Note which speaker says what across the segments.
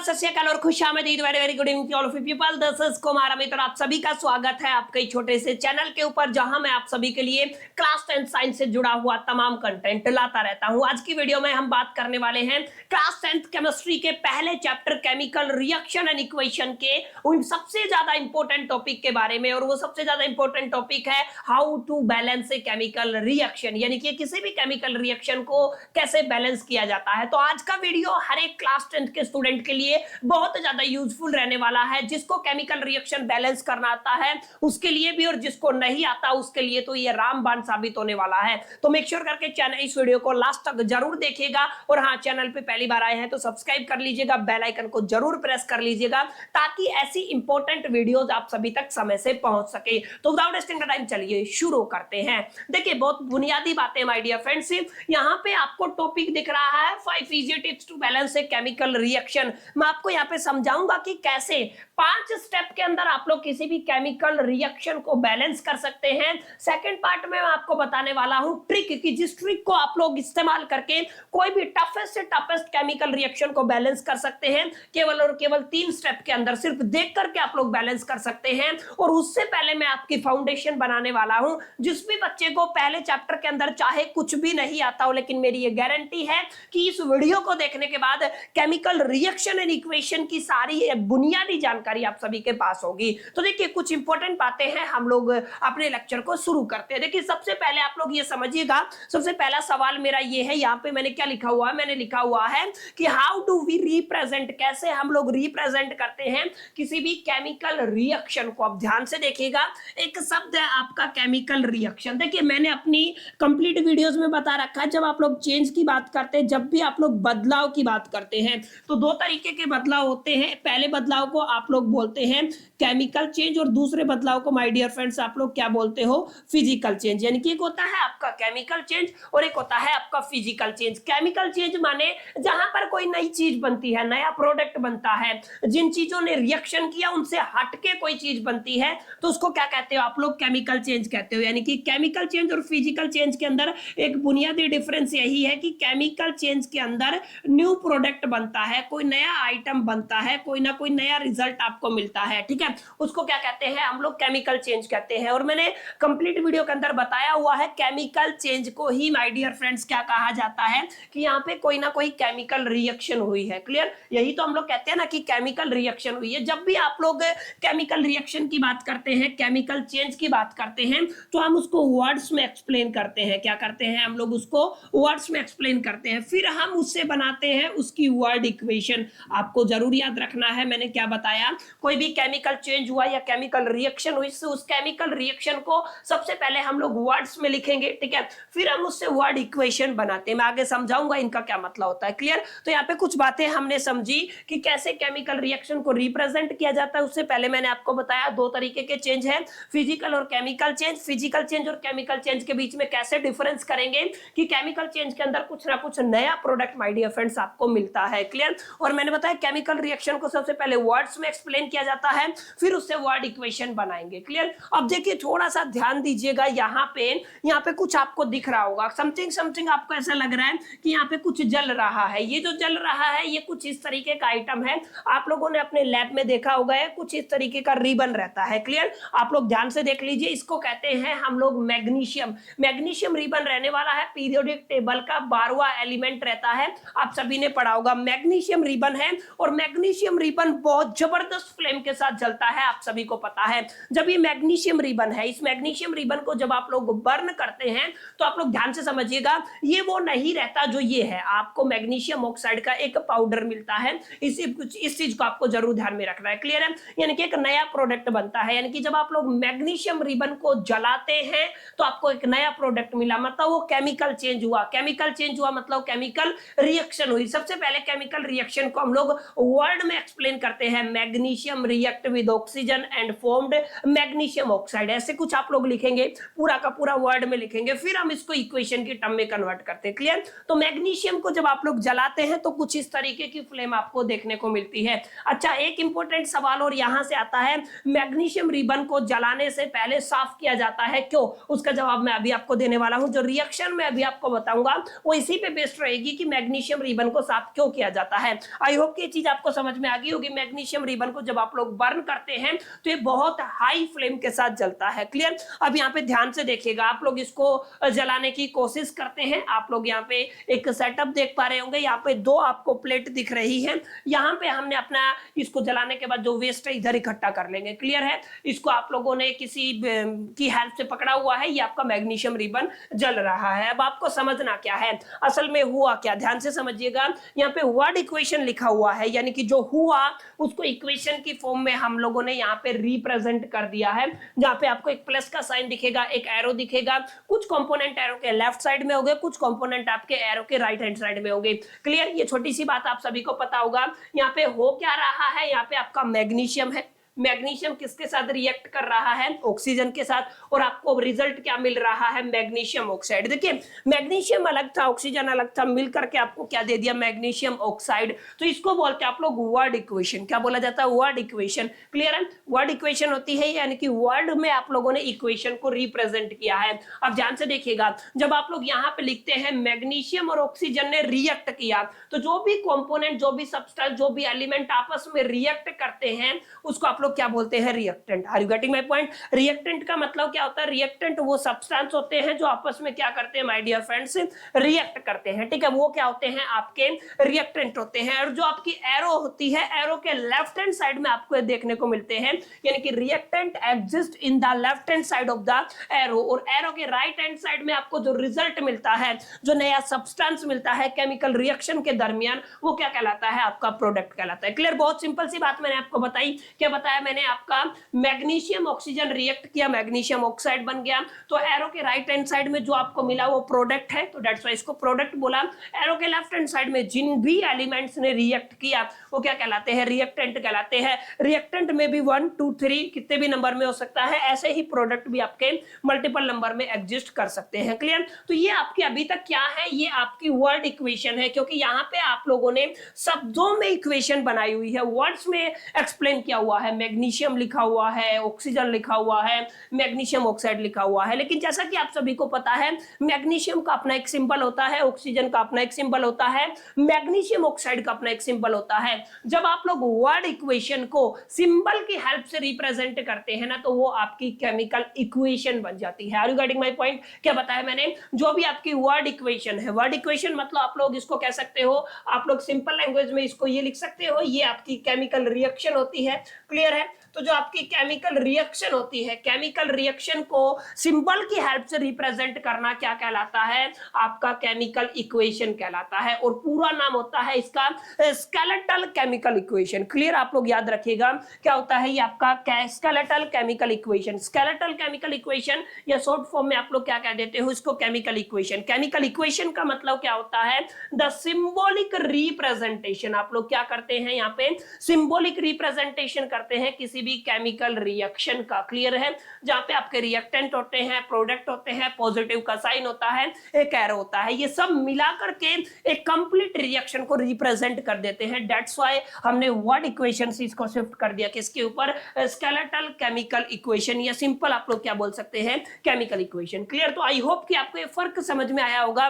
Speaker 1: सत श्री अकाल और खुशामदीद। Very very good evening all of you people. This is Kumar Amit और आप सभी का स्वागत है आपके छोटे से चैनल के ऊपर, जहां मैं आप सभी के लिए क्लास 10 साइंस से जुड़ा हुआ तमाम कंटेंट लाता रहता हूं। आज की वीडियो में हम बात करने वाले हैं क्लास 10 केमिस्ट्री के पहले chapter chemical reaction and equation के उन सबसे ज्यादा इंपॉर्टेंट टॉपिक के बारे में। और वो सबसे ज्यादा इंपॉर्टेंट टॉपिक है how to balance a chemical reaction, यानी कि किसी भी केमिकल रिएक्शन को कैसे बैलेंस किया जाता है। तो आज का वीडियो हर एक क्लास 10 के स्टूडेंट के लिए बहुत ज्यादा यूजफुल रहने वाला है। जिसको केमिकल रिएक्शन बैलेंस करना आता है उसके लिए भी, और जिसको नहीं आता उसके लिए तो ये रामबाण साबित होने वाला है। तो मेक श्योर करके चैनल इस वीडियो को लास्ट तक जरूर देखिएगा। और हाँ, चैनल पे पहली बार आए हैं तो सब्सक्राइब कर लीजिएगा, बेल आइकन को जरूर प्रेस कर लीजिएगा ताकि ऐसी इंपॉर्टेंट वीडियोस आप सभी तक समय से पहुंच सके। तो विदाउट वेस्टिंग टाइम चलिए शुरू करते हैं। देखिए, बहुत बुनियादी बातें माय डियर फ्रेंड्स। यहाँ पे आपको टॉपिक दिख रहा है 5 easy tips to balance a chemical reaction. मैं आपको यहाँ पे समझाऊंगा कि कैसे 5 स्टेप के अंदर आप लोग किसी भी केमिकल रिएक्शन को बैलेंस कर सकते हैं। सेकंड पार्ट में मैं आपको बताने वाला हूं ट्रिक, कि जिस ट्रिक को आप लोग इस्तेमाल करके कोई भी टफेस्ट से टफेस्ट केमिकल रिएक्शन को बैलेंस कर सकते हैं। केवल और केवल 3 स्टेप के अंदर सिर्फ देख करके आप लोग बैलेंस कर सकते हैं। और उससे पहले मैं आपकी फाउंडेशन बनाने वाला हूं। जिस भी बच्चे को पहले चैप्टर के अंदर चाहे कुछ भी नहीं आता हो, लेकिन मेरी ये गारंटी है कि इस वीडियो को देखने के बाद केमिकल रिएक्शन एंड इक्वेशन की सारी बुनियादी जानकारी आप सभी के पास होगी। तो देखिए, कुछ इंपॉर्टेंट बातें हैं, हम लोग अपने लेक्चर को शुरू करते हैं। देखिए, सबसे पहले आप लोग ये समझिएगा, सबसे पहला सवाल मेरा ये है, यहाँ पे मैंने क्या लिखा हुआ है, मैंने लिखा हुआ है कि हाउ डू वी रिप्रेजेंट, कैसे हम लोग रिप्रेजेंट करते हैं किसी भी केमिकल रिएक्शन को। अब ध्यान से देखिएगा, एक शब्द है आपका केमिकल रिएक्शन। देखिए, मैंने अपनी कंप्लीट वीडियोस में बता रखा है, जब आप लोग चेंज की बात करते हैं, जब भी आप लोग बदलाव की बात करते हैं, तो 2 तरीके के बदलाव होते हैं। पहले बदलाव को आप लोग बोलते हैं केमिकल चेंज, और दूसरे बदलाव को माय डियर फ्रेंड्स आप लोग क्या बोलते हो, फिजिकल चेंज। यानी कि एक होता है आपका केमिकल चेंज और एक होता है आपका फिजिकल चेंज। केमिकल चेंज माने जहां पर कोई नई चीज बनती है, नया प्रोडक्ट बनता है, जिन चीजों ने रिएक्शन किया उनसे हटके कोई चीज बनती है, तो उसको क्या कहते हो आप लोग, केमिकल चेंज कहते हो। यानी कि केमिकल चेंज और फिजिकल चेंज के अंदर एक बुनियादी डिफरेंस यही है कि केमिकल चेंज के अंदर न्यू प्रोडक्ट बनता है, कोई नया आइटम बनता है, कोई ना कोई नया रिजल्ट आपको मिलता है, ठीक है, उसको क्या कहते हैं हम लोग, केमिकल चेंज कहते हैं। और मैंने कंप्लीट वीडियो के अंदर बताया हुआ है केमिकल चेंज को ही माय डियर फ्रेंड्स क्या कहा जाता है, कि यहाँ पे कोई ना कोई केमिकल रिएक्शन हुई है। क्लियर, यही तो हम लोग कहते हैं ना कि केमिकल रिएक्शन हुई है। जब भी आप लोग केमिकल रिएक्शन की बात करते हैं, केमिकल चेंज की बात करते हैं, तो हम उसको वर्ड्स में एक्सप्लेन करते हैं। क्या करते हैं हम लोग, उसको वर्ड्स में एक्सप्लेन करते हैं, फिर हम उससे बनाते हैं उसकी वर्ड इक्वेशन। आपको जरूर याद रखना है, मैंने क्या बताया, कोई भी केमिकल चेंज हुआ या केमिकल रिएक्शन हुई, उस केमिकल रिएक्शन को सबसे पहले हम लोग वर्ड्स में लिखेंगे, ठीक है, फिर हम उससे वर्ड इक्वेशन बनाते हैं। मैं आगे समझाऊंगा इनका क्या मतलब होता है। क्लियर, तो यहाँ पे कुछ बातें हमने समझी कि कैसे केमिकल रिएक्शन को रिप्रेजेंट किया जाता है। उससे पहले मैंने आपको बताया 2 तरीके के चेंज है, फिजिकल और केमिकल चेंज। फिजिकल चेंज और केमिकल चेंज के बीच में कैसे डिफरेंस करेंगे कि केमिकल चेंज के अंदर कुछ ना कुछ नया प्रोडक्ट माय डियर फ्रेंड्स आपको मिलता है। क्लियर, और मैंने बताया केमिकल रिएक्शन को सबसे पहले वर्ड्स में एक्सप्लेन किया जाता है, फिर उससे वर्ड इक्वेशन बनाएंगे। क्लियर, अब देखिए थोड़ा सा ध्यान दीजिएगा, यहाँ पे कुछ आपको दिख रहा होगा, समथिंग आपको ऐसा लग रहा है कि यहाँ पे कुछ जल रहा है। ये जो जल रहा है ये कुछ इस तरीके का आइटम है, आप लोगों ने अपने लैब में देखा होगा, है कुछ इस तरीके का रिबन रहता है। क्लियर, आप लोग ध्यान से देख लीजिए, इसको कहते हैं हम लोग मैग्नीशियम। मैग्नीशियम रिबन रहने वाला है, पीरियोडिक टेबल का 12वां एलिमेंट रहता है, आप सभी ने पढ़ा होगा। मैग्नीशियम रिबन है, और मैग्नीशियम रिबन बहुत जबरदस्त फ्लेम के साथ जलता है, आप सभी को पता है। जब ये मैग्नीशियम रिबन है, इस मैग्नीशियम रिबन को जब आप लोग बर्न करते हैं, तो आप लोग ध्यान से समझिएगा, ये वो नहीं रहता जो ये है। आपको मैग्नीशियम ऑक्साइड का एक पाउडर मिलता है, इस चीज को आपको जरूर ध्यान में रखना है। क्लियर है, यानी कि एक नया प्रोडक्ट बनता है। यानी कि जब आप लोग मैग्नीशियम रिबन को जलाते हैं तो आपको एक नया प्रोडक्ट मिला, मतलब वो केमिकल चेंज हुआ। केमिकल चेंज हुआ मतलब केमिकल रिएक्शन हुई। सबसे पहले केमिकल रिएक्शन को हम लोग वर्ड में एक्सप्लेन करते हैं, magnesium react with oxygen and formed magnesium oxide. ऐसे कुछ आप लोग लिखेंगे, पूरा का पूरा वर्ड में लिखेंगे, फिर हम इसको इक्वेशन की टर्म में कन्वर्ट करते हैं। क्लियर, तो मैग्नीशियम को जब आप लोग जलाते हैं तो कुछ इस तरीके की फ्लेम आपको देखने को मिलती है। अच्छा, एक इंपॉर्टेंट सवाल और यहां से आता है, मैग्नीशियम रिबन को जलाने से पहले साफ किया जाता है, क्यों? उसका जवाब मैं अभी आपको देने वाला हूं। जो रिएक्शन में अभी आपको बताऊंगा वो इसी पे बेस्ड रहेगी कि मैग्नीशियम रिबन को साफ क्यों किया जाता है। आई होप होप ये चीज आपको समझ में आ गई होगी। मैग्नीशियम रिबन को जब आप लोग बर्न करते हैं तो ये बहुत हाई फ्लेम के साथ जलता है। क्लियर? अब यहाँ पे ध्यान से देखिएगा, आप लोग इसको जलाने की कोशिश करते हैं। आप लोग यहाँ पे एक सेटअप देख पा रहे होंगे, यहाँ पे दो आपको प्लेट दिख रही है। यहाँ पे हमने अपना इसको जलाने के बाद जो वेस्ट है इधर इकट्ठा कर लेंगे। क्लियर है? इसको आप लोगों ने किसी की हेल्प से पकड़ा हुआ है, ये आपका मैग्नीशियम रिबन जल रहा है। अब आपको समझना क्या है असल में हुआ क्या, ध्यान से समझिएगा। यहाँ पे वर्ड इक्वेशन लिखा हुआ है, यानी कि जो हुआ उसको इक्वेशन की फॉर्म में हम लोगों ने यहाँ पे रिप्रेजेंट कर दिया है, जहाँ पे आपको एक प्लस का साइन दिखेगा, एक एरो दिखेगा। कुछ कंपोनेंट एरो के लेफ्ट साइड में होंगे, कुछ कंपोनेंट आपके एरो के राइट हैंड साइड में होंगे। क्लियर? ये छोटी सी बात आप सभी को पता होगा। यहाँ पे हो क्या रहा है, यहाँ पे आपका मैग्नीशियम है। मैग्नीशियम किसके साथ रिएक्ट कर रहा है? ऑक्सीजन के साथ, और आपको रिजल्ट क्या मिल रहा है? Magnesium oxide. देखिए मैग्नीशियम अलग था, ऑक्सीजन अलग था, मिलकर के आपको क्या दे दिया? Magnesium oxide. तो इसको बोलते हैं आप लोग वर्ड इक्वेशन। क्या बोला जाता है? Word equation. क्लियर है? वर्ड इक्वेशन होती है यानी कि वर्ड में आप लोगों ने इक्वेशन को रिप्रेजेंट किया है। अब ध्यान से देखिएगा, जब आप लोग यहाँ पे लिखते हैं मैग्नीशियम और ऑक्सीजन ने रिएक्ट किया, तो जो भी कंपोनेंट, जो भी सब्सटेंस, जो भी एलिमेंट आपस में रिएक्ट करते हैं उसको आप क्या बोलते हैं? Reactant. Are you getting my point? Reactant का मतलब क्या होता है? रिएक्टेंट वो सब्सटेंस होते हैं जो आपस में क्या करते हैं माय डियर फ्रेंड्स? रिएक्ट करते हैं। ठीक है? वो क्या होते हैं? आपके रिएक्टेंट होते हैं। और जो आपकी एरो होती है, एरो के लेफ्ट हैंड साइड में आपको देखने को मिलते हैं, यानी कि reactant exist in the left hand side of the arrow. और एरो के राइट हैंड साइड में आपको जो रिजल्ट मिलता है, जो नया सब्सटेंस मिलता है केमिकल रिएक्शन के दरमियान, वो क्या कहलाता है? आपका प्रोडक्ट कहलाता है। क्लियर? बहुत सिंपल सी बात मैंने आपको बताई। क्या बताया मैंने? आपका मैग्नीशियम ऑक्सीजन रिएक्ट किया, मैग्नीशियम ऑक्साइड बन गया, तो एरो के राइट हैंड साइड में जो आपको मिला वो प्रोडक्ट है, तो दैट्स व्हाई इसको प्रोडक्ट बोला। एरो के लेफ्ट हैंड साइड में जिन भी एलिमेंट्स ने रिएक्ट किया वो क्या कहलाते हैं? रिएक्टेंट कहलाते हैं। रिएक्टेंट में भी 1 2 3 कितने भी नंबर में हो सकता है, ऐसे ही प्रोडक्ट भी आपके मल्टीपल नंबर में एग्जिस्ट कर सकते हैं। क्लियर? तो ये आपकी अभी तक क्या है? ये आपकी वर्ड इक्वेशन है, क्योंकि यहाँ पे आप लोगों ने शब्दों में इक्वेशन बनाई हुई है, वर्ड्स में एक्सप्लेन किया हुआ है। मैग्नीशियम लिखा हुआ है, ऑक्सीजन लिखा हुआ है, मैग्नीशियम ऑक्साइड लिखा हुआ है। लेकिन जैसा कि आप सभी को पता है, मैग्नीशियम का अपना एक सिंबल होता है, ऑक्सीजन का अपना एक सिंबल होता है, मैग्नीशियम ऑक्साइड का अपना एक सिंबल होता है। जब आप लोग वर्ड इक्वेशन को सिंबल की हेल्प से रिप्रेजेंट करते हैं ना, तो वो आपकी केमिकल इक्वेशन बन जाती है। Are you getting my point? क्या बताया मैंने? जो भी आपकी वर्ड इक्वेशन है, वर्ड इक्वेशन मतलब आप लोग इसको कह सकते हो, आप लोग सिंपल लैंग्वेज में इसको ये लिख सकते हो, ये आपकी केमिकल रिएक्शन होती है। क्लियर है? तो जो आपकी केमिकल रिएक्शन होती है, केमिकल रिएक्शन को सिंबल की हेल्प से रिप्रेजेंट करना क्या कहलाता है? आपका केमिकल इक्वेशन कहलाता है। और पूरा नाम होता है इसका स्केलेटल केमिकल इक्वेशन। क्लियर? आप लोग याद रखिएगा क्या होता है ये आपका skeletal chemical equation. Skeletal chemical equation या शॉर्ट फॉर्म में आप लोग क्या कह देते हो इसको? Chemical equation. केमिकल इक्वेशन का मतलब क्या होता है? The symbolic representation. आप लोग क्या करते हैं यहाँ पे? सिंबॉलिक रिप्रेजेंटेशन करते हैं किसी भी केमिकल रिएक्शन का। क्लियर है? जहां पे आपके रिएक्टेंट होते हैं, प्रोडक्ट होते हैं, पॉजिटिव का साइन होता है, एक एरो होता है, ये सब मिलाकर के एक कंप्लीट रिएक्शन को रिप्रेजेंट कर देते हैं। दैट्स व्हाई हमने वर्ड इक्वेशन से इसको शिफ्ट कर दिया किसके ऊपर? स्केलेटल केमिकल इक्वेशन, या सिंपल आप लोग क्या बोल सकते हैं? Chemical equation. क्लियर? तो आई होप कि आपको ये फर्क समझ में आया होगा।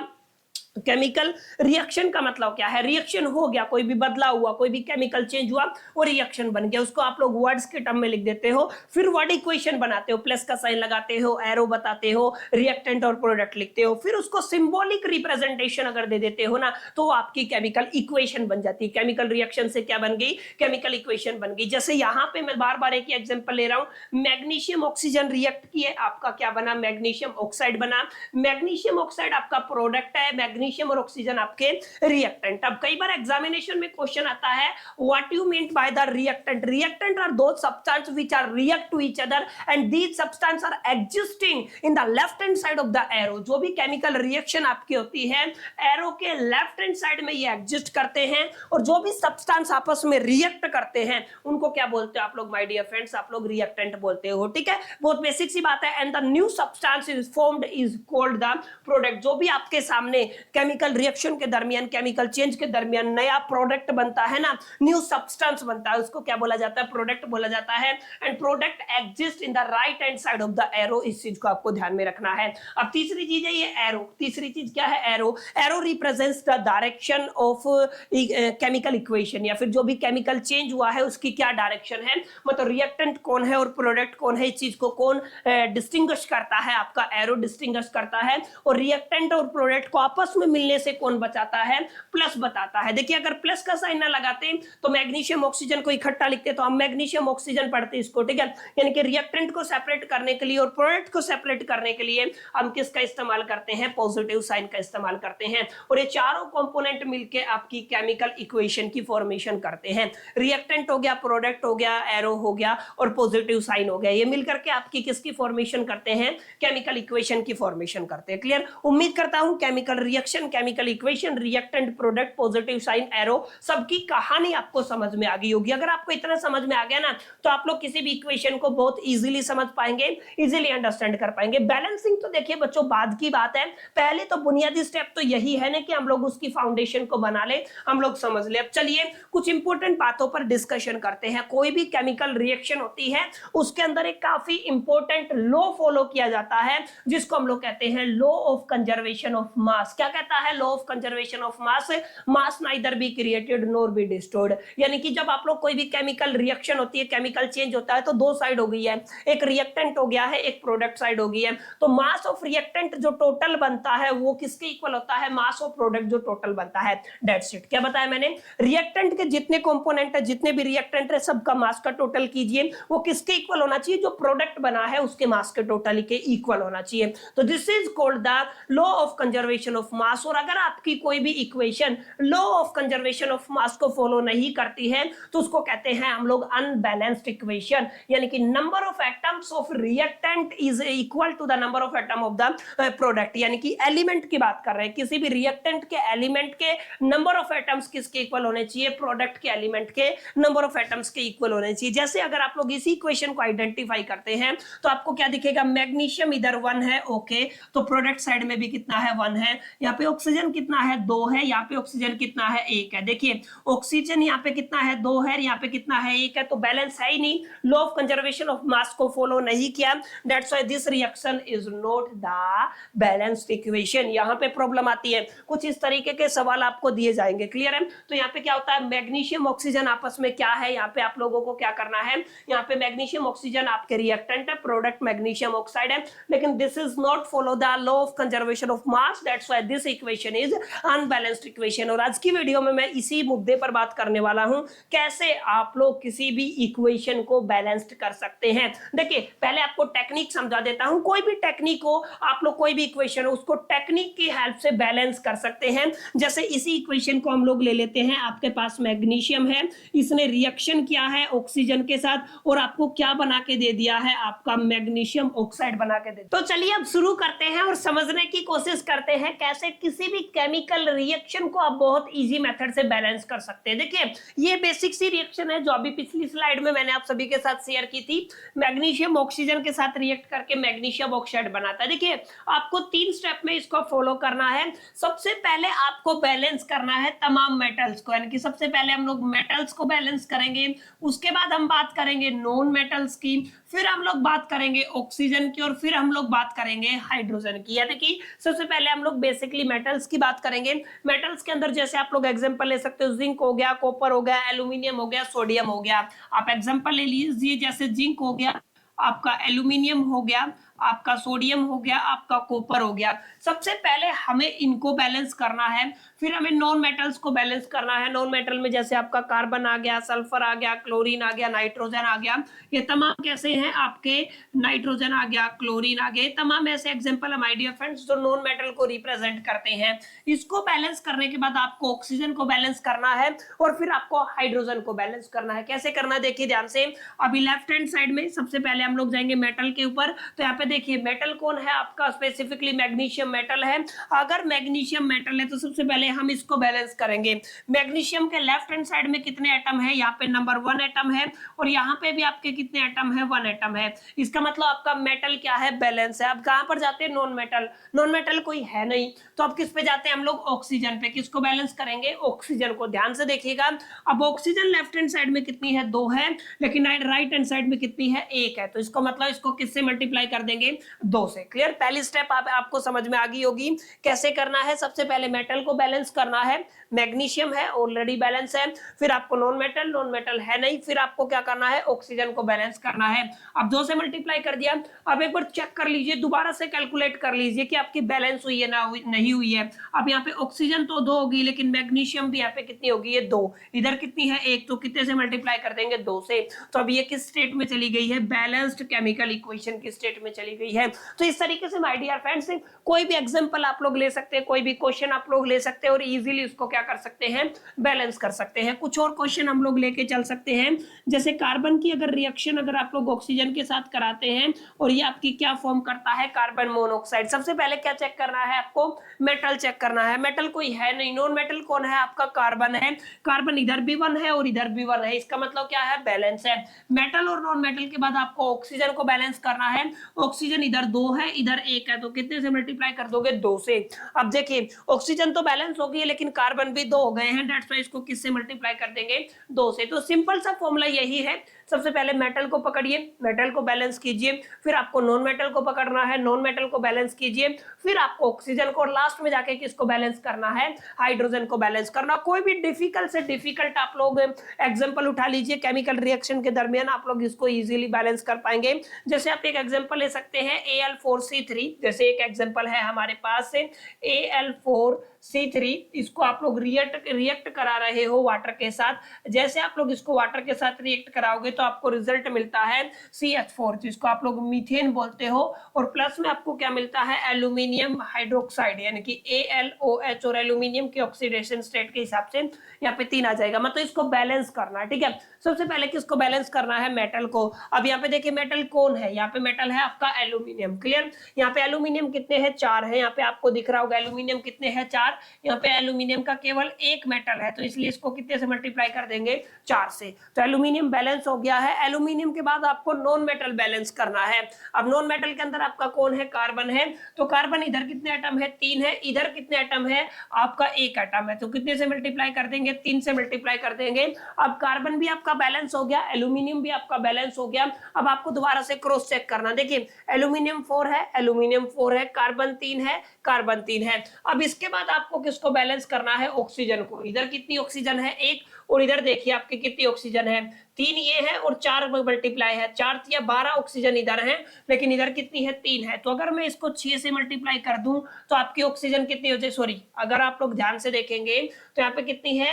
Speaker 1: केमिकल रिएक्शन का मतलब क्या है? रिएक्शन हो गया, कोई भी बदलाव हुआ, कोई भी केमिकल चेंज हुआ, वो रिएक्शन बन गया, उसको आप लोग वर्ड्स के टर्म में लिख देते हो, फिर वर्ड इक्वेशन बनाते हो, प्लस का साइन लगाते हो, एरो बताते हो, रिएक्टेंट और प्रोडक्ट लिखते हो, फिर उसको सिंबॉलिक रिप्रेजेंटेशन अगर दे देते हो ना, तो आपकी केमिकल इक्वेशन बन जाती है। केमिकल रिएक्शन से क्या बन गई? केमिकल इक्वेशन बन गई। जैसे यहाँ पे मैं बार बार एक ही एग्जांपल ले रहा हूं, मैग्नीशियम ऑक्सीजन रिएक्ट किए, आपका क्या बना? मैग्नीशियम ऑक्साइड बना। मैग्नीशियम ऑक्साइड आपका प्रोडक्ट है, मैग्नीशियम और ऑक्सीजन आपके रिएक्टेंट। अब कई बार एग्जामिनेशन में क्वेश्चन आता है, what you mean by the reactant? Reactant are those substance which are react to each other and these substance are existing in the left hand side of the arrow. जो भी chemical reaction आपकी होती है, arrow के left hand side में ये exist करते हैं, और जो भी सब्सटेंस आपस में रिएक्ट करते हैं उनको क्या बोलते हो आप लोग माय डियर फ्रेंड्स? आप लोग रिएक्टेंट बोलते हो। ठीक है? बहुत बेसिक सी बात है। And the new substance is formed is called the product. जो भी आपके सामने केमिकल रिएक्शन के दरमियान, केमिकल चेंज के दरमियान नया प्रोडक्ट बनता है ना, न्यू सब्सटेंस बनता है, उसको क्या बोला जाता है? प्रोडक्ट बोला जाता है। And product exist in the right hand side of the arrow, इस चीज को आपको ध्यान में रखना है। अब तीसरी चीज है ये एरो। तीसरी चीज क्या है? Arrow. Arrow represents the direction of chemical equation, या फिर जो भी केमिकल चेंज हुआ है उसकी क्या डायरेक्शन है, मतलब रिएक्टेंट कौन है और प्रोडक्ट कौन है, इस चीज को कौन डिस्टिंग्विश करता है? आपका एरो डिस्टिंग्विश करता है। और रिएक्टेंट और प्रोडक्ट को आपस में मिलने से कौन बचाता है? प्लस बताता है। देखिए अगर प्लस का साइन ना लगाते तो मैग्नीशियम ऑक्सीजन को इकट्ठा लिखते तो हम मैग्नीशियम ऑक्सीजन पढ़ते इसको, ठीक है। यानी कि रिएक्टेंट को सेपरेट करने के लिए और प्रोडक्ट को सेपरेट करने के लिए हम किसका इस्तेमाल करते हैं? पॉजिटिव साइन का इस्तेमाल करते हैं। और ये चारों कंपोनेंट मिलके आपकी केमिकल इक्वेशन की फॉर्मेशन करते हैं। रिएक्टेंट हो गया, प्रोडक्ट हो गया, एरो हो गया और पॉजिटिव साइन हो गया, ये मिलकर के आपकी किसकी फॉर्मेशन करते हैं? केमिकल इक्वेशन की फॉर्मेशन करते हैं। क्लियर? उम्मीद करता हूं chemical reaction, chemical equation, reactant, product, positive sign, arrow, सबकी कहानी आपको समझ में आ गई होगी। अगर आपको इतना समझ में आ गया ना तो आप लोग किसी भी इक्वेशन को बहुत इजीली समझ पाएंगे, इजीली अंडरस्टैंड कर पाएंगे। बैलेंसिंग तो देखिए बच्चों बाद की बात है, पहले तो बुनियादी स्टेप तो यही है ना कि हम लोग उसकी फाउंडेशन को बना ले, हम लोग समझ ले। अब चलिए कुछ इंपॉर्टेंट बातों पर डिस्कशन करते हैं। कोई भी केमिकल रिएक्शन होती है उसके अंदर एक काफी इंपॉर्टेंट लॉ फॉलो किया जाता है जिसको हम लोग कहते हैं law of conservation of mass. क्या कहता है? Law of conservation of mass. Mass neither be created nor be destroyed. यानी कि जब आप लोग कोई भी केमिकल रिएक्शन होती है, केमिकल चेंज होता है तो दो साइड हो गई है, एक रिएक्टेंट हो गया है, एक प्रोडक्ट साइड हो गई है। तो मास ऑफ रिएक्टेंट जो टोटल बनता है वो किसके इक्वल होता है? मास ऑफ प्रोडक्ट जो टोटल बनता है। That's it. क्या बताया मैंने? रिएक्टेंट के जितने कंपोनेंट है, जितने भी रिएक्टेंट है, सबका मास का टोटल कीजिए, वो किसके इक्वल होना चाहिए? जो प्रोडक्ट बना है उसके मास के टोटल के इक्वल होना चाहिए। तो this is called the law of conservation of mass. और अगर आपकी कोई भी equation law of conservation of mass को फॉलो नहीं करती है तो उसको कहते हैं हम लोग अनबैलेंस्ड इक्वेशन। यानी कि number of atoms of reactant is equal to the number of atom of the product. यानी कि एलिमेंट की बात कर रहे हैं, किसी भी रिएक्टेंट के एलिमेंट के नंबर ऑफ एटम्स किसके इक्वल होने चाहिए? प्रोडक्ट के एलिमेंट के नंबर ऑफ एटम्स के इक्वल होने चाहिए। जैसे अगर आप लोग इसी इक्वेशन को आइडेंटिफाई करते हैं तो आपको क्या दिखेगा? मैग्नीशियम इधर 1 है, ओके, तो प्रोडक्ट साइड में भी कितना है? 1 है। यहाँ पे ऑक्सीजन कितना है? 2 है। यहाँ पे ऑक्सीजन कितना है? 1 है। देखिए ऑक्सीजन यहाँ पे कितना है? 2 है, यहाँ पे कितना है? 1 है। तो बैलेंस है ही नहीं, law of conservation of mass को फॉलो नहीं किया। That's why this reaction is not the balanced equation. यहाँ पे प्रॉब्लम आती है, कुछ इस तरीके के सवाल आपको दिए जाएंगे। क्लियर है? तो यहाँ पे क्या होता है? मैग्नीशियम ऑक्सीजन आपस में क्या है? यहाँ पे आप लोगों को क्या करना है? यहाँ पे मैग्नीशियम ऑक्सीजन आपके रिएक्टेंट है, प्रोडक्ट मैग्नीशियम ऑक्साइड है, लेकिन this is not follow the law of conservation of mass. That's why this equation is unbalanced equation. और आज की वीडियो में मैं इसी मुद्दे पर बात करने वाला हूं, कैसे आप लोग किसी भी इक्वेशन को बैलेंस्ड कर सकते हैं। देखिए पहले आपको टेक्निक समझा देता हूं। कोई भी टेक्निक हो, आप लोग कोई भी इक्वेशन हो उसको टेक्निक की हेल्प से बैलेंस कर सकते हैं। जैसे इसी इक्वेशन को हम लोग ले लेते हैं, आपके पास मैग्नीशियम है, इसने रिएक्शन किया है ऑक्सीजन के साथ और आपको क्या बना के दे दिया है? आपका मैग्नीशियम ऑक्साइड बना के दे। तो चलिए अब शुरू करते हैं और समझने की कोशिश करते हैं कैसे किसी भी केमिकल रिएक्शन को आप बहुत इजी मेथड से बैलेंस कर सकते हैं। देखिए ये बेसिक सी रिएक्शन है जो अभी पिछली स्लाइड में मैंने आप सभी के साथ शेयर की थी। मैग्नीशियम ऑक्सीजन के साथ रिएक्ट करके मैग्नीशियम ऑक्साइड बनाता है। देखिए आपको 3 स्टेप में इसको फॉलो करना है। सबसे पहले आपको बैलेंस करना है तमाम मेटल्स को, यानी कि सबसे पहले हम लोग मेटल्स को बैलेंस करेंगे, उसके बाद हम बात करेंगे नॉन मेटल्स की, फिर हम लोग बात करेंगे ऑक्सीजन की और फिर हम लोग बात करेंगे हाइड्रोजन की। यानी कि सबसे पहले हम लोग बेसिकली मेटल्स की बात करेंगे। मेटल्स के अंदर जैसे आप लोग एग्जांपल ले सकते हो, जिंक हो गया, कॉपर हो गया, एल्यूमिनियम हो गया, सोडियम हो गया। आप एग्जांपल ले लीजिए, जैसे जिंक हो गया, आपका एल्यूमिनियम हो गया, आपका सोडियम हो गया, आपका कॉपर हो गया। सबसे पहले हमें इनको बैलेंस करना है, फिर हमें नॉन मेटल्स को बैलेंस करना है। नॉन मेटल में जैसे आपका कार्बन आ गया, सल्फर आ गया, क्लोरीन आ गया, नाइट्रोजन आ गया। ये तमाम कैसे हैं? आपके नाइट्रोजन आ गया, क्लोरीन आ गया, तमाम ऐसे एग्जांपल है माय डियर फ्रेंड्स जो नॉन मेटल को रिप्रेजेंट करते हैं। इसको बैलेंस करने के बाद आपको ऑक्सीजन को बैलेंस करना है और फिर आपको हाइड्रोजन को बैलेंस करना है। कैसे करना है देखिए ध्यान से। अभी लेफ्ट हैंड साइड में सबसे पहले हम लोग जाएंगे मेटल के ऊपर। तो यहाँ पे देखिए मेटल कौन है? आपका स्पेसिफिकली मैग्नीशियम मेटल है। अगर मैग्नीशियम मेटल है तो सबसे पहले पहले हम इसको बैलेंस करेंगे। मैग्नीशियम के लेफ्ट हैंड साइड में कितने एटम है, यहाँ पे नंबर 1 एटम है और यहाँ पे भी आपके कितने एटम है, 1 एटम है। इसका मतलब आपका मेटल क्या है, बैलेंस है। अब कहां पर जाते हैं, नॉन मेटल। नॉन मेटल कोई है नहीं तो अब किस पे जाते हैं हम लोग, ऑक्सीजन पे। किसको बैलेंस करेंगे, ऑक्सीजन को। ध्यान से देखिएगा, अब ऑक्सीजन लेफ्ट हैंड साइड में कितनी है, 2 है, लेकिन राइट हैंड साइड में कितनी है, 1 है। तो इसको मतलब इसको किससे मल्टीप्लाई कर देंगे, 2 से। क्लियर। पहली स्टेप आपको समझ में आ गई होगी कैसे करना है। सबसे पहले मेटल को बैलेंस करना है, मैग्नीशियम है ऑलरेडी बैलेंस है, फिर आपको नॉन मेटल है नहीं, फिर आपको क्या करना है, ऑक्सीजन को बैलेंस करना है। अब 2 से मल्टीप्लाई कर दिया। अब एक बार चेक कर लीजिए, दोबारा से कैलकुलेट कर लीजिए कि आपकी बैलेंस हुई है ना नहीं हुई है। अब यहाँ पे ऑक्सीजन तो 2 होगी, लेकिन मैग्नीशियम भी यहाँ पे कितनी होगी, ये 2। इधर कितनी है, 1, तो कितने से मल्टीप्लाई कर देंगे, 2 से। तो अब ये किस स्टेट में चली गई है, बैलेंस्ड केमिकल इक्वेशन की स्टेट में चली गई है। तो इस तरीके से माय डियर फ्रेंड्स कोई भी एग्जांपल आप लोग ले सकते हैं, कोई भी क्वेश्चन आप लोग ले सकते हैं और इजीली उसको क्या कर सकते हैं, बैलेंस कर सकते हैं। कुछ और क्वेश्चन हम लोग लेके चल सकते हैं, जैसे कार्बन की अगर रिएक्शन अगर आप लोग ऑक्सीजन के साथ कराते हैं और ये आपकी क्या फॉर्म करता है, कार्बन मोनोऑक्साइड। सबसे पहले क्या चेक करना है आपको, मेटल चेक करना है। मेटल कोई है नहीं, नॉन मेटल कौन है, आपका कार्बन है। कार्बन इधर भी 1 है और इधर भी 1 है, इसका मतलब क्या है, बैलेंस है। मेटल और नॉन मेटल के बाद आपको ऑक्सीजन को बैलेंस करना है। ऑक्सीजन इधर 2 है, इधर 1 है, तो कितने से मल्टीप्लाई कर दोगे, 2 से। अब देखिए ऑक्सीजन तो बैलेंस हो गई है, लेकिन कार्बन भी 2 हो गए हैं, दैट्स व्हाई इसको किससे मल्टीप्लाई कर देंगे, 2 से। तो सिंपल सा फॉर्मूला यही है। सबसे पहले मेटल को पकड़िए, मेटल को बैलेंस कीजिए, फिर आपको नॉन मेटल को पकड़ना है, नॉन मेटल को बैलेंस कीजिए, फिर आपको ऑक्सीजन को, और लास्ट में जाके किसको बैलेंस करना है, हाइड्रोजन को बैलेंस करना। कोई भी डिफिकल्ट से डिफिकल्ट आप लोग एग्जांपल उठा लीजिए, केमिकल रिएक्शन के दरमियान आप लोग इसको इजीली बैलेंस कर पाएंगे। जैसे आप एक एग्जांपल ले सकते हैं Al4C3, जैसे एक एग्जांपल है हमारे पास से Al4C3, इसको आप लोग रिएक्ट करा रहे हो वाटर के साथ। जैसे आप लोग इसको वाटर के साथ रिएक्ट कराओगे तो आपको रिजल्ट मिलता है CH4, जिसको आप लोग मीथेन बोलते हो, और प्लस में आपको क्या मिलता है, एल्यूमिनियम हाइड्रोक्साइड, यानी कि AlOH, और एल्यूमिनियम की ऑक्सीडेशन स्टेट के हिसाब से यहाँ पे 3 आ जाएगा। मतलब इसको बैलेंस करना है, ठीक है। सबसे पहले किसको बैलेंस करना है, मेटल को। अब यहाँ पे देखिए मेटल कौन है, यहाँ पे मेटल है आपका एल्यूमिनियम। क्लियर। यहाँ पे एल्यूमिनियम कितने हैं, 4 है। यहाँ पे आपको दिख रहा होगा एल्यूमिनियम कितने हैं, 4। यहाँ पे एल्यूमिनियम का केवल 1 मेटल है, तो इसलिए इसको कितने से मल्टीप्लाई कर देंगे, 4 से। तो एल्यूमिनियम बैलेंस हो गया है। एल्यूमिनियम के बाद आपको नॉन मेटल बैलेंस करना है। अब नॉन मेटल के अंदर आपका कौन है, कार्बन है। तो कार्बन इधर कितने एटम है, 3 है, इधर कितने एटम है, आपका 1 एटम है, तो कितने से मल्टीप्लाई कर देंगे, 3 से मल्टीप्लाई कर देंगे। अब कार्बन भी आपका बैलेंस हो गया, एल्यूमिनियम भी आपका बैलेंस हो गया। अब आपको दोबारा से क्रॉस चेक करना। देखिए एल्यूमिनियम 4 है, एल्यूमिनियम 4 है, कार्बन 3 है, कार्बन 3 है। अब इसके बाद आपको किसको बैलेंस करना है, ऑक्सीजन को। इधर कितनी ऑक्सीजन है, 1, और इधर देखिए आपकी कितनी ऑक्सीजन है, 3 ये है और 4 मल्टीप्लाई है, 4 या 12 ऑक्सीजन इधर है, लेकिन इधर कितनी है, 3 है। तो अगर मैं इसको 6 से मल्टीप्लाई कर दूं तो आपकी ऑक्सीजन कितनी हो जाए, सॉरी, अगर आप लोग ध्यान से देखेंगे तो यहाँ पे कितनी है,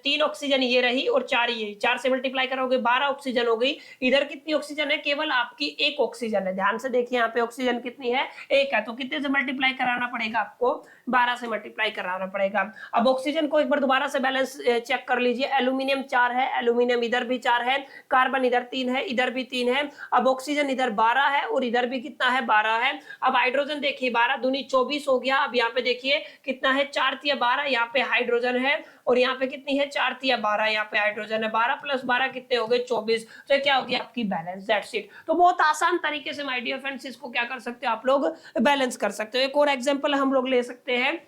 Speaker 1: 3 ऑक्सीजन ये रही और 4 ये, 4 से मल्टीप्लाई करोगे 12 ऑक्सीजन हो गई। इधर कितनी ऑक्सीजन है, केवल आपकी 1 ऑक्सीजन है। ध्यान से देखिए यहाँ पे ऑक्सीजन कितनी है, 1 है, तो कितने से मल्टीप्लाई कराना पड़ेगा आपको, 12 से मल्टीप्लाई कराना पड़ेगा। अब ऑक्सीजन को एक बार दोबारा से बैलेंस चेक कर लीजिए। एल्यूमिनियम 4 है, एल्यूमिनियम इधर भी 4 है, कार्बन इधर 3 है, इधर भी 3 है। अब ऑक्सीजन इधर 12 है और इधर भी कितना है, 12 है। अब हाइड्रोजन देखिए 12 दूनी 24 हो गया। अब यहाँ पे देखिए कितना है, 4 या 12, यहाँ पे हाइड्रोजन है, और यहाँ पे कितनी है, 4 या 12, यहाँ पे हाइड्रोजन है। 12 + 12 कितने हो गए, 24। तो क्या हो गया आपकी बैलेंस, दैट्स इट। तो बहुत आसान तरीके से माय डियर फ्रेंड्स इसको क्या कर सकते हो, आप लोग बैलेंस कर सकते हो। एक और एग्जांपल हम लोग ले सकते हैं,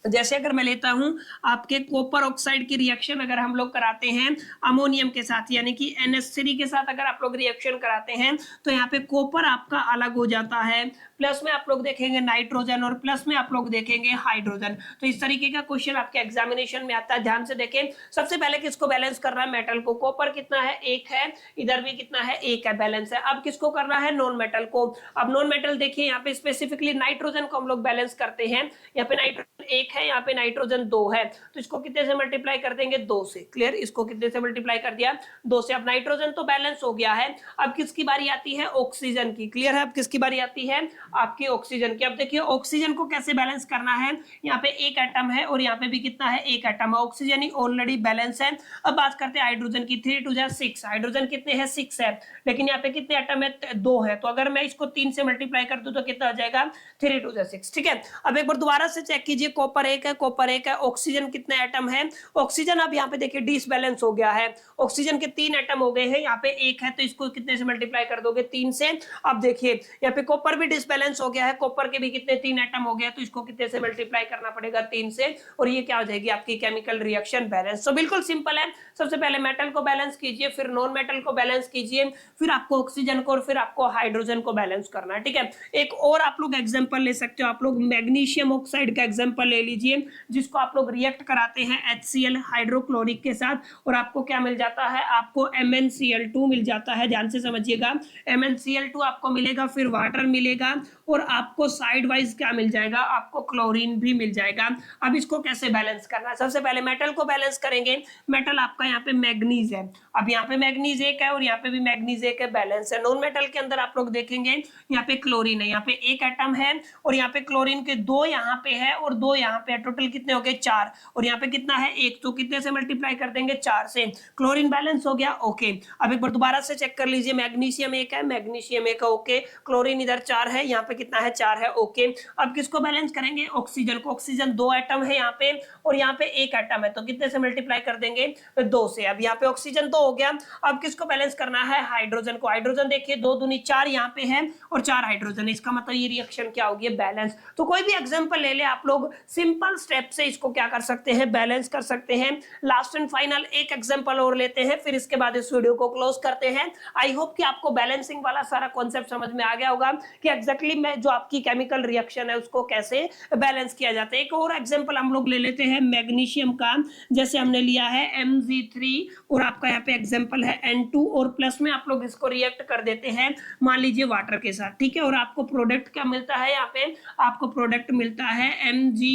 Speaker 1: जैसे अगर मैं लेता हूं आपके कॉपर ऑक्साइड की रिएक्शन अगर हम लोग कराते हैं अमोनियम के साथ, यानी कि NH3 के साथ अगर आप लोग रिएक्शन कराते हैं तो यहाँ पे कॉपर आपका अलग हो जाता है, प्लस में आप लोग देखेंगे नाइट्रोजन और प्लस में आप लोग देखेंगे हाइड्रोजन। तो इस तरीके का क्वेश्चन आपके एग्जामिनेशन में आता है। ध्यान से देखें, सबसे पहले किसको बैलेंस करना है, मेटल को। कॉपर कितना है, 1 है, इधर भी कितना है, 1 है, बैलेंस है। अब किसको करना है, नॉन मेटल को। अब नॉन मेटल देखिए यहाँ पे स्पेसिफिकली नाइट्रोजन को हम लोग बैलेंस करते हैं। यहाँ पे नाइट्रोजन 1 है, यहाँ पे नाइट्रोजन 2 है, तो इसको कितने से मल्टीप्लाई कर देंगे, 2 से। क्लियर, इसको कितने से मल्टीप्लाई कर दिया, 2 से। अब नाइट्रोजन तो बैलेंस हो गया है। अब किसकी बारी आती है, ऑक्सीजन की। क्लियर है, अब किसकी बारी आती है, आपकी ऑक्सीजन की। अब देखिए ऑक्सीजन को कैसे बैलेंस करना है, यहाँ पे एक एटम है और यहाँ पे भी कितना है, एक एटम है, ऑक्सीजन ही ऑलरेडी बैलेंस है। अब बात करते हैं हाइड्रोजन की, 3 2 जा 6, हाइड्रोजन कितने हैं, 6 है, लेकिन यहाँ पे कितने एटम है, 2 है, तो अगर मैं इसको 3 से मल्टीप्लाई कर दूं तो कितना हो जाएगा, 3 2 जा 6, ठीक है। अब एक बार दोबारा से चेक कीजिए, कॉपर एक है, कॉपर एक है, ऑक्सीजन कितने एटम है, ऑक्सीजन अब यहाँ पे देखिए डिसबैलेंस हो गया है, ऑक्सीजन के 3 एटम हो गए हैं, यहाँ पे एक है, तो इसको कितने से मल्टीप्लाई कर दोगे, 3 से। अब देखिए यहाँ पे कॉपर भी डिसबैलेंस हो गया है, कॉपर के भी कितने, 3 एटम हो गया, तो इसको कितने से मल्टीप्लाई करना पड़ेगा, 3 से, और ये क्या हो जाएगी आपकी केमिकल रिएक्शन बैलेंस। तो बिल्कुल सिंपल है, सबसे पहले मेटल को बैलेंस कीजिए, फिर नॉन मेटल को बैलेंस कीजिए, फिर आपको ऑक्सीजन को और फिर आपको हाइड्रोजन को बैलेंस करना है, ठीक है। एक और आप लोग एग्जांपल ले सकते हो, आप लोग मैग्नीशियम ऑक्साइड का एग्जांपल ले लीजिए, जिसको आप लोग रिएक्ट कराते हैं HCl हाइड्रोक्लोरिक के साथ, और आपको क्या मिल जाता है, आपको MnCl2 मिल जाता है। ध्यान से समझिएगा, MnCl2 आपको मिलेगा, फिर वाटर मिलेगा, और आपको साइड वाइज क्या मिल जाएगा, आपको क्लोरीन भी मिल जाएगा। अब इसको कैसे बैलेंस करना है, सबसे पहले मेटल को बैलेंस करेंगे। मेटल आपका यहाँ पे मैग्नीज है, अब यहाँ पे मैग्नीज एक है और यहाँ पे भी मैग्नीज एक है, बैलेंस है। नॉन मेटल के अंदर आप लोग देखेंगे यहाँ पे क्लोरीन है, यहाँ पे एक एटम है, और यहाँ पे क्लोरीन के 2 यहाँ पे है और 2 यहाँ पे, टोटल कितने हो गए, 4, और यहाँ पे कितना है, 1, तो कितने से मल्टीप्लाई कर देंगे, 4 से, क्लोरीन बैलेंस हो गया, ओके। अब एक बार दोबारा से चेक कर लीजिए, मैग्नीशियम एक है, मैग्नीशियम एक है, ओके, क्लोरीन इधर 4 है, यहाँ पे कितना है, 4 है, ओके। अब किसको बैलेंस करेंगे, ऑक्सीजन को, ऑक्सीजन 2 एटम है यहाँ पे और यहाँ पे 1 एटम है, तो कितने से मल्टीप्लाई कर देंगे, 2 से। अब यहाँ पे ऑक्सीजन 2 हो गया। अब किसको बैलेंस करना है, हाइड्रोजन को, हाइड्रोजन देखिए 2 दूनी 4 यहाँ पे है और 4 हाइड्रोजन, इसका मतलब ये रिएक्शन क्या होगी, बैलेंस। तो कोई भी एग्जांपल ले ले आप लोग, सिंपल स्टेप से इसको क्या कर सकते हैं, बैलेंस कर सकते हैं। लास्ट एंड फाइनल एक एग्जांपल और लेते हैं, फिर इसके बाद इस वीडियो को क्लोज करते हैं। आई होप कि आपको बैलेंसिंग वाला सारा कॉन्सेप्ट समझ में आ गया होगा कि एग्जैक्टली में जो आपकी केमिकल रिएक्शन है उसको कैसे बैलेंस किया जाता है। एक और एग्जांपल हम लोग ले लेते हैं मैग्नीशियम का, जैसे हमने लिया है Mg3 और आपका यहाँ पे एग्जांपल है N2, और प्लस में आप लोग इसको रिएक्ट कर देते हैं मान लीजिए वाटर के साथ, ठीक है, और आपको प्रोडक्ट क्या मिलता है, यहाँ पे आपको प्रोडक्ट मिलता है Mg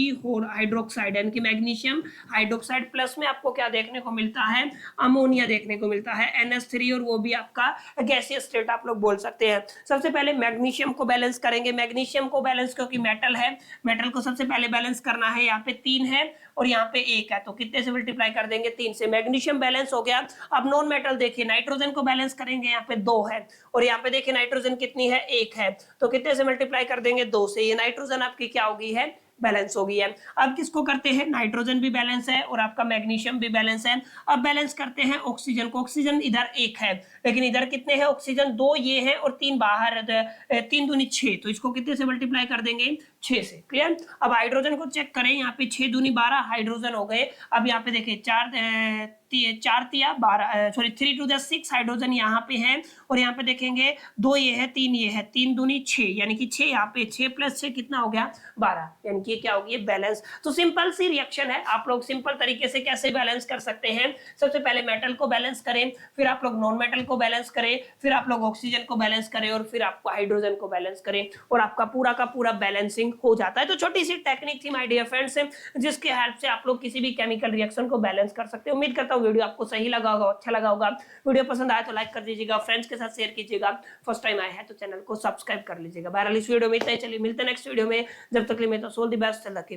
Speaker 1: हाइड्रोक्साइड, यानी कि मैग्नीशियम हाइड्रोक्साइड, प्लस में आपको क्या देखने को मिलता है, अमोनिया देखने को मिलता है NH3, और वो भी आपका गैसियस स्टेट आप लोग बोल सकते हैं। सबसे पहले मैग्नीशियम को बैलेंस करेंगे, मैग्नीशियम को बैलेंस क्योंकि मेटल है, मेटल को सबसे पहले बैलेंस करना है, यहाँ पे 3 है और यहाँ पे 1 है, तो कितने से मल्टीप्लाई कर देंगे, 3 से, मैग्नीशियम बैलेंस हो गया। अब नॉन मेटल देखिए, नाइट्रोजन को बैलेंस करेंगे, यहाँ पे 2 है और यहाँ पे देखिए नाइट्रोजन कितनी है, 1 है, तो कितने से मल्टीप्लाई कर देंगे, 2 से, ये नाइट्रोजन आपकी क्या होगी है, बैलेंस हो गई है। अब किसको करते हैं, नाइट्रोजन भी बैलेंस है और आपका मैग्नीशियम भी बैलेंस है। अब बैलेंस करते हैं ऑक्सीजन को, ऑक्सीजन इधर 1 है लेकिन इधर कितने हैं ऑक्सीजन, 2 ये है और 3 बाहर है, 3 दूनी 6, तो इसको कितने से मल्टीप्लाई कर देंगे, 6 से, क्लियर। अब हाइड्रोजन को चेक करें, यहाँ पे 6 दूनी 12 हाइड्रोजन हो गए। अब यहाँ पे देखिए 4 तिया 12, सॉरी 3 2 6 हाइड्रोजन यहाँ पे है और यहाँ पे देखेंगे 2 ये है 3 ये है, 3 दूनी 6, यानी कि 6 यहाँ पे, 6 + 6 कितना हो गया, 12, यानी कि क्या होगी, बैलेंस। तो सिंपल सी रिएक्शन है, आप लोग सिंपल तरीके से कैसे बैलेंस कर सकते हैं, सबसे पहले मेटल को बैलेंस करें, फिर आप लोग नॉन मेटल को बैलेंस करें, फिर आप लोग ऑक्सीजन को बैलेंस करें और फिर आपको हाइड्रोजन को बैलेंस करें और आपका पूरा का पूरा बैलेंसिंग हो जाता है। तो छोटी सी टेक्निक थी माय डियर फ्रेंड्स, जिसके हेल्प से आप लोग किसी भी केमिकल रिएक्शन को बैलेंस कर सकते हैं। उम्मीद करता हूँ वीडियो आपको सही लगा होगा, अच्छा लगा होगा। वीडियो पसंद आया तो लाइक कर दीजिएगा, फ्रेंड्स के साथ शेयर कीजिएगा, फर्स्ट टाइम आया है तो चैनल को सब्सक्राइब कर लीजिएगा। बहरहाल इस वीडियो में इतना ही, चलिए मिलते हैं नेक्स्ट वीडियो में, जब तक के लिए मैं तो ऑल द बेस्ट, लकी।